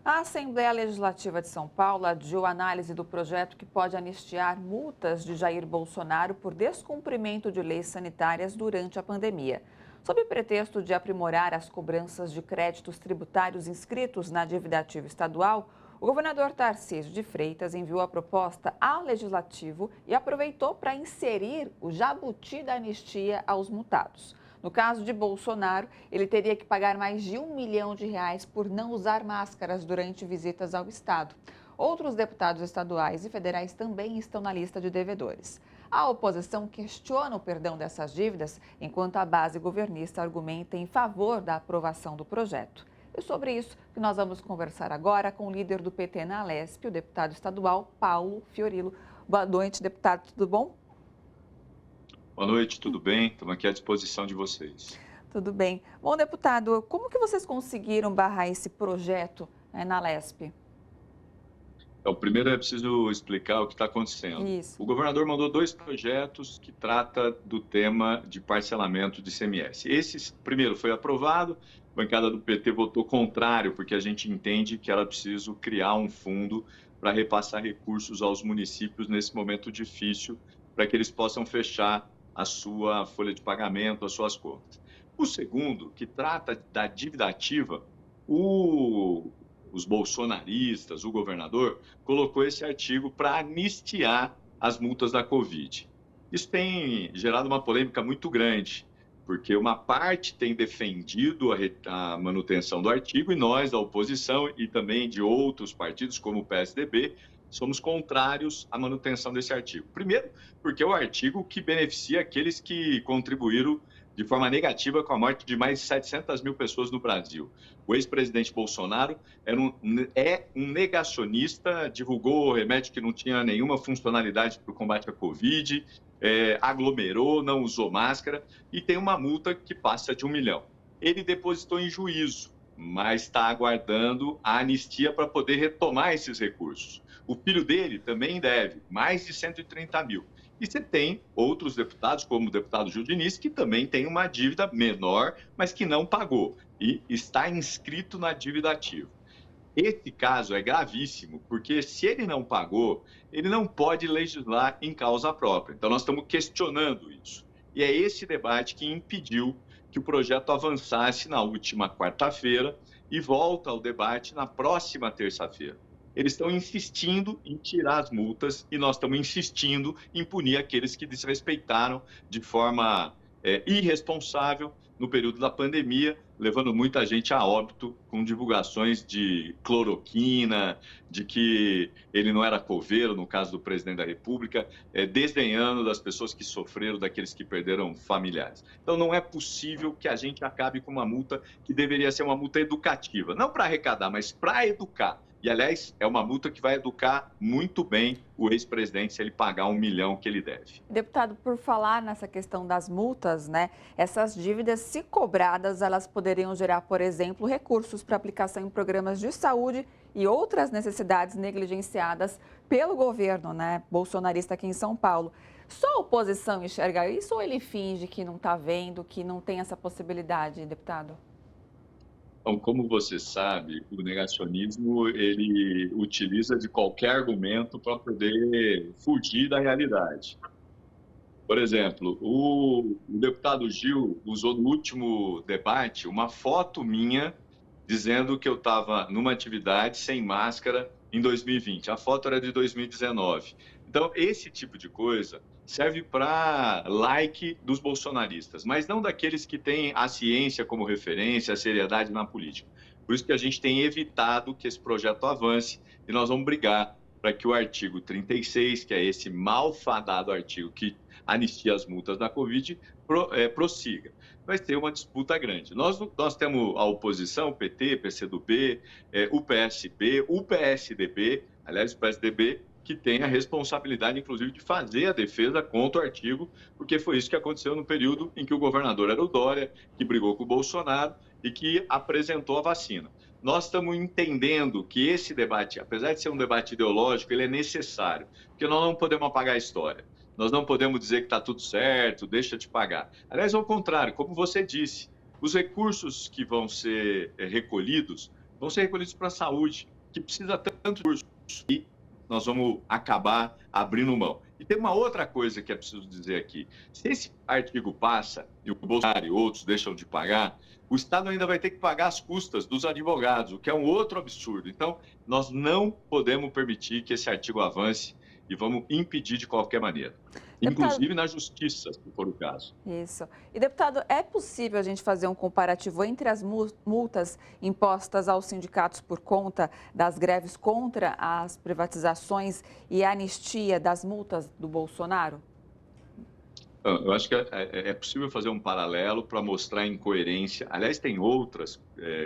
A Assembleia Legislativa de São Paulo adiou a análise do projeto que pode anistiar multas de Jair Bolsonaro por descumprimento de leis sanitárias durante a pandemia. Sob pretexto de aprimorar as cobranças de créditos tributários inscritos na dívida ativa estadual, o governador Tarcísio de Freitas enviou a proposta ao Legislativo e aproveitou para inserir o jabuti da anistia aos multados. No caso de Bolsonaro, ele teria que pagar mais de R$ 1 milhão por não usar máscaras durante visitas ao Estado. Outros deputados estaduais e federais também estão na lista de devedores. A oposição questiona o perdão dessas dívidas, enquanto a base governista argumenta em favor da aprovação do projeto. E sobre isso que nós vamos conversar agora com o líder do PT na Alesp, o deputado estadual Paulo Fiorilo. Boa noite, deputado, tudo bom? Boa noite, tudo bem? Estamos aqui à disposição de vocês. Tudo bem. Bom, deputado, como que vocês conseguiram barrar esse projeto na Alesp? Então, primeiro é preciso explicar o que está acontecendo. Isso. O governador mandou 2 projetos que tratam do tema de parcelamento de ICMS. Esse, primeiro, foi aprovado, a bancada do PT votou contrário, porque a gente entende que era preciso criar um fundo para repassar recursos aos municípios nesse momento difícil, para que eles possam fechar a sua folha de pagamento, as suas contas. O segundo, que trata da dívida ativa, os bolsonaristas, o governador, colocou esse artigo para anistiar as multas da Covid. Isso tem gerado uma polêmica muito grande, porque uma parte tem defendido a manutenção do artigo e nós, da oposição, e também de outros partidos, como o PSDB, somos contrários à manutenção desse artigo. Primeiro, porque é o artigo que beneficia aqueles que contribuíram de forma negativa com a morte de mais de 700 mil pessoas no Brasil. O ex-presidente Bolsonaro é um negacionista, divulgou remédio que não tinha nenhuma funcionalidade para o combate à Covid, aglomerou, não usou máscara e tem uma multa que passa de R$ 1 milhão. Ele depositou em juízo, mas está aguardando a anistia para poder retomar esses recursos. O filho dele também deve mais de 130 mil. E você tem outros deputados, como o deputado Gil Diniz, que também tem uma dívida menor, mas que não pagou e está inscrito na dívida ativa. Esse caso é gravíssimo, porque se ele não pagou, ele não pode legislar em causa própria. Então, nós estamos questionando isso. E é esse debate que impediu que o projeto avançasse na última quarta-feira e volta ao debate na próxima terça-feira. Eles estão insistindo em tirar as multas e nós estamos insistindo em punir aqueles que desrespeitaram de forma irresponsável no período da pandemia, levando muita gente a óbito com divulgações de cloroquina, de que ele não era coveiro, no caso do presidente da República, desdenhando das pessoas que sofreram, daqueles que perderam familiares. Então, não é possível que a gente acabe com uma multa que deveria ser uma multa educativa, não para arrecadar, mas para educar. E, aliás, é uma multa que vai educar muito bem o ex-presidente se ele pagar R$ 1 milhão que ele deve. Deputado, por falar nessa questão das multas, essas dívidas, se cobradas, elas poderiam gerar, por exemplo, recursos para aplicação em programas de saúde e outras necessidades negligenciadas pelo governo, bolsonarista aqui em São Paulo. Só a oposição enxerga isso ou ele finge que não está vendo, que não tem essa possibilidade, deputado? Então, como você sabe, o negacionismo, ele utiliza de qualquer argumento para poder fugir da realidade. Por exemplo, o deputado Gil usou no último debate uma foto minha dizendo que eu estava numa atividade sem máscara em 2020. A foto era de 2019. Então, esse tipo de coisa serve para like dos bolsonaristas, mas não daqueles que têm a ciência como referência, a seriedade na política. Por isso que a gente tem evitado que esse projeto avance e nós vamos brigar para que o artigo 36, que é esse malfadado artigo que anistia as multas da Covid, prossiga. Vai ter uma disputa grande. Nós temos a oposição, o PT, PCdoB, o PSB, o PSDB, aliás, o PSDB, que tem a responsabilidade, inclusive, de fazer a defesa contra o artigo, porque foi isso que aconteceu no período em que o governador era o Dória, que brigou com o Bolsonaro e que apresentou a vacina. Nós estamos entendendo que esse debate, apesar de ser um debate ideológico, ele é necessário, porque nós não podemos apagar a história. Nós não podemos dizer que está tudo certo, deixa de pagar. Aliás, ao contrário, como você disse, os recursos que vão ser recolhidos para a saúde. que precisa tanto de recursos e nós vamos acabar abrindo mão. E tem uma outra coisa que é preciso dizer aqui. Se esse artigo passa e o Bolsonaro e outros deixam de pagar, o Estado ainda vai ter que pagar as custas dos advogados, o que é um outro absurdo. Então, nós não podemos permitir que esse artigo avance e vamos impedir de qualquer maneira, inclusive na justiça, se for o caso. Isso. E, deputado, é possível a gente fazer um comparativo entre as multas impostas aos sindicatos por conta das greves contra as privatizações e a anistia das multas do Bolsonaro? Eu acho que é possível fazer um paralelo para mostrar a incoerência. Aliás, tem outras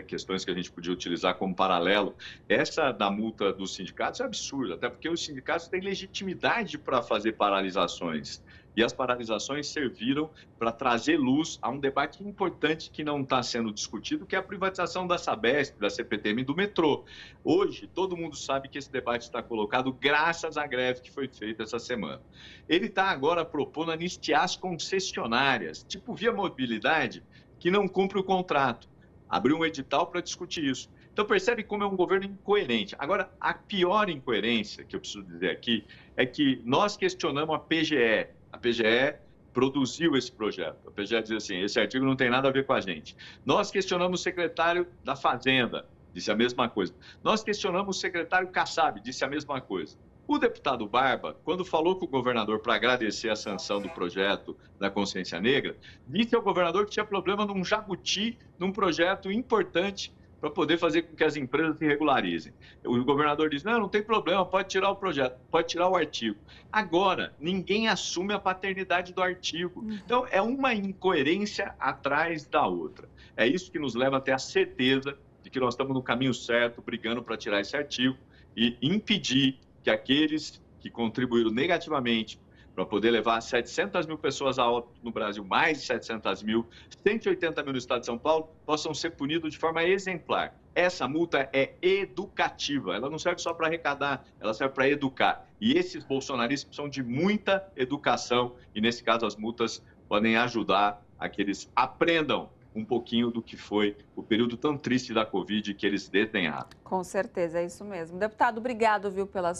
questões que a gente podia utilizar como paralelo. Essa da multa dos sindicatos é absurda, até porque os sindicatos têm legitimidade para fazer paralisações. E as paralisações serviram para trazer luz a um debate importante que não está sendo discutido, que é a privatização da Sabesp, da CPTM e do metrô. Hoje, todo mundo sabe que esse debate está colocado graças à greve que foi feita essa semana. Ele está agora propondo anistiar as concessionárias, tipo Via Mobilidade, que não cumpre o contrato. Abriu um edital para discutir isso. Então, percebe como é um governo incoerente. Agora, a pior incoerência que eu preciso dizer aqui é que nós questionamos a PGE. A PGE produziu esse projeto. A PGE diz assim, esse artigo não tem nada a ver com a gente. Nós questionamos o secretário da Fazenda, disse a mesma coisa. Nós questionamos o secretário Kassab, disse a mesma coisa. O deputado Barba, quando falou com o governador para agradecer a sanção do projeto da consciência negra, disse ao governador que tinha problema num jabuti, num projeto importante para poder fazer com que as empresas se regularizem. O governador diz, não tem problema, pode tirar o projeto, pode tirar o artigo. Agora, ninguém assume a paternidade do artigo. Então, é uma incoerência atrás da outra. É isso que nos leva até a certeza de que nós estamos no caminho certo, brigando para tirar esse artigo e impedir que aqueles que contribuíram negativamente para poder levar 700 mil pessoas a óbito no Brasil, mais de 700 mil, 180 mil no estado de São Paulo, possam ser punidos de forma exemplar. Essa multa é educativa, ela não serve só para arrecadar, ela serve para educar. E esses bolsonaristas precisam de muita educação e, nesse caso, as multas podem ajudar a que eles aprendam um pouquinho do que foi o período tão triste da Covid que eles desdenharam. Com certeza, é isso mesmo. Deputado, obrigado, viu, pela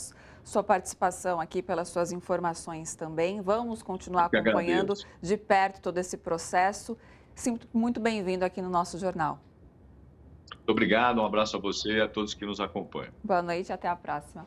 sua participação aqui, pelas suas informações também. Vamos continuar acompanhando de perto todo esse processo. Sinto muito bem-vindo aqui no nosso jornal. Muito obrigado, um abraço a você e a todos que nos acompanham. Boa noite, até a próxima.